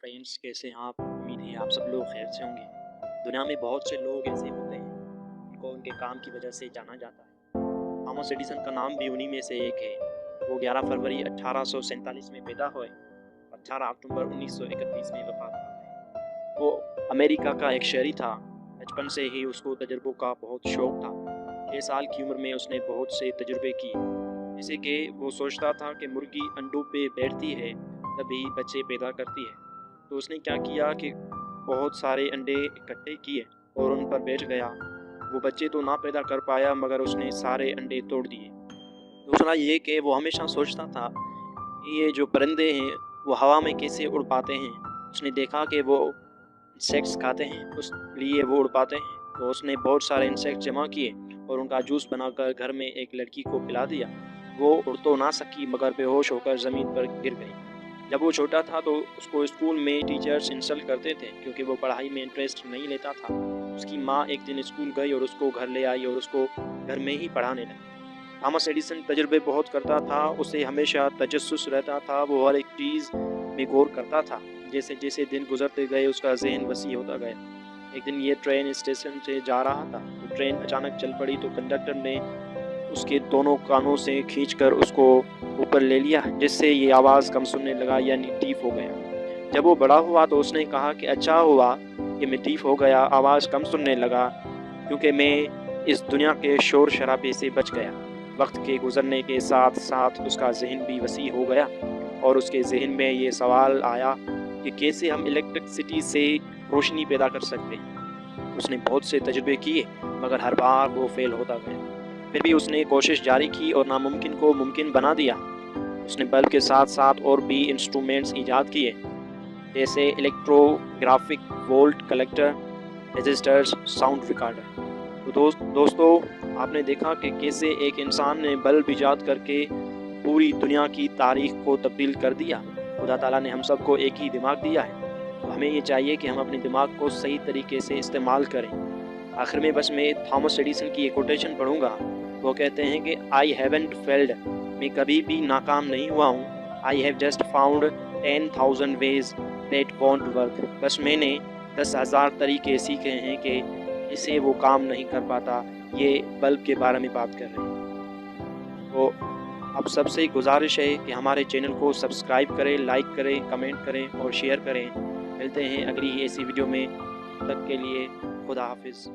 Friends, कैसे हैं आप? उम्मीद है आप सब लोग खैर से होंगे। दुनिया में बहुत से लोग ऐसे होते हैं जिनको उनके काम की वजह से जाना जाता है। थॉमस एडिसन का नाम भी उन्हीं में से एक है। वो 11 फरवरी 1847 में पैदा हुए, 18 अक्टूबर 1931 में वफात पाए। वो अमेरिका का एक शहरी था। बचपन से ही उसको तजुर्बों का बहुत शौक था। 6 साल की उम्र में उसने बहुत से तजुर्बे किए, जैसे कि वो सोचता था कि मुर्गी अंडों पे बैठती है तभी बच्चे पैदा करती है। तो उसने क्या किया कि बहुत सारे अंडे इकट्ठे किए और उन पर बैठ गया। वो बच्चे तो ना पैदा कर पाया, मगर उसने सारे अंडे तोड़ दिए। दूसरा ये कि वो हमेशा सोचता था कि ये जो परिंदे हैं वो हवा में कैसे उड़ पाते हैं। उसने देखा कि वो इंसेक्ट्स खाते हैं, उस लिए वो उड़ पाते हैं। तो उसने बहुत सारे इंसेक्ट जमा किए और उनका जूस बनाकर घर में एक लड़की को पिला दिया। वो उड़ तो ना सकी, मगर बेहोश होकर ज़मीन पर गिर गई। जब वो छोटा था तो उसको स्कूल में टीचर्स इंसल्ट करते थे क्योंकि वो पढ़ाई में इंटरेस्ट नहीं लेता था। उसकी माँ एक दिन स्कूल गई और उसको घर ले आई और उसको घर में ही पढ़ाने लगी। थॉमस एडिसन तजुर्बे बहुत करता था, उसे हमेशा तजस्सुस रहता था। वो हर एक चीज़ में गौर करता था। जैसे जैसे दिन गुजरते गए उसका जहन वसी होता गया। एक दिन ये ट्रेन स्टेशन से जा रहा था तो ट्रेन अचानक चल पड़ी। तो कंडक्टर ने उसके दोनों कानों से खींचकर उसको ऊपर ले लिया, जिससे ये आवाज़ कम सुनने लगा, यानी डीफ हो गया। जब वो बड़ा हुआ तो उसने कहा कि अच्छा हुआ कि मैं डीफ हो गया, आवाज़ कम सुनने लगा, क्योंकि मैं इस दुनिया के शोर शराबे से बच गया। वक्त के गुजरने के साथ साथ उसका जहन भी वसी हो गया और उसके जहन में ये सवाल आया कि कैसे हम इलेक्ट्रिसिटी से रोशनी पैदा कर सकते हैं। उसने बहुत से तजुर्बे किए, मगर हर बार वो फेल होता गया। फिर भी उसने कोशिश जारी की और नामुमकिन को मुमकिन बना दिया। उसने बल्ब के साथ साथ और भी इंस्ट्रूमेंट्स ईजाद किए, जैसे electrographic volt collector, resistors, sound recorder. तो दोस्तों, आपने देखा कि कैसे एक इंसान ने बल्ब ईजाद करके पूरी दुनिया की तारीख को तब्दील कर दिया। खुदा ताला ने हम सबको एक ही दिमाग दिया है, तो हमें ये चाहिए कि हम अपने दिमाग को सही तरीके से इस्तेमाल करें। आखिर में बस मैं थॉमस एडिसन की एक कोटेशन पढ़ूंगा। वो कहते हैं कि आई हैवंट फेल्ड, मैं कभी भी नाकाम नहीं हुआ हूँ। I have just found 10,000 ways that want work, बस मैंने 10,000 तरीके सीखे हैं कि इसे वो काम नहीं कर पाता। ये बल्ब के बारे में बात कर रहे हैं। तो आप सबसे गुजारिश है कि हमारे चैनल को सब्सक्राइब करें, लाइक करें, कमेंट करें और शेयर करें। मिलते हैं अगली ऐसी वीडियो में। तब तक के लिए खुदा हाफिज़।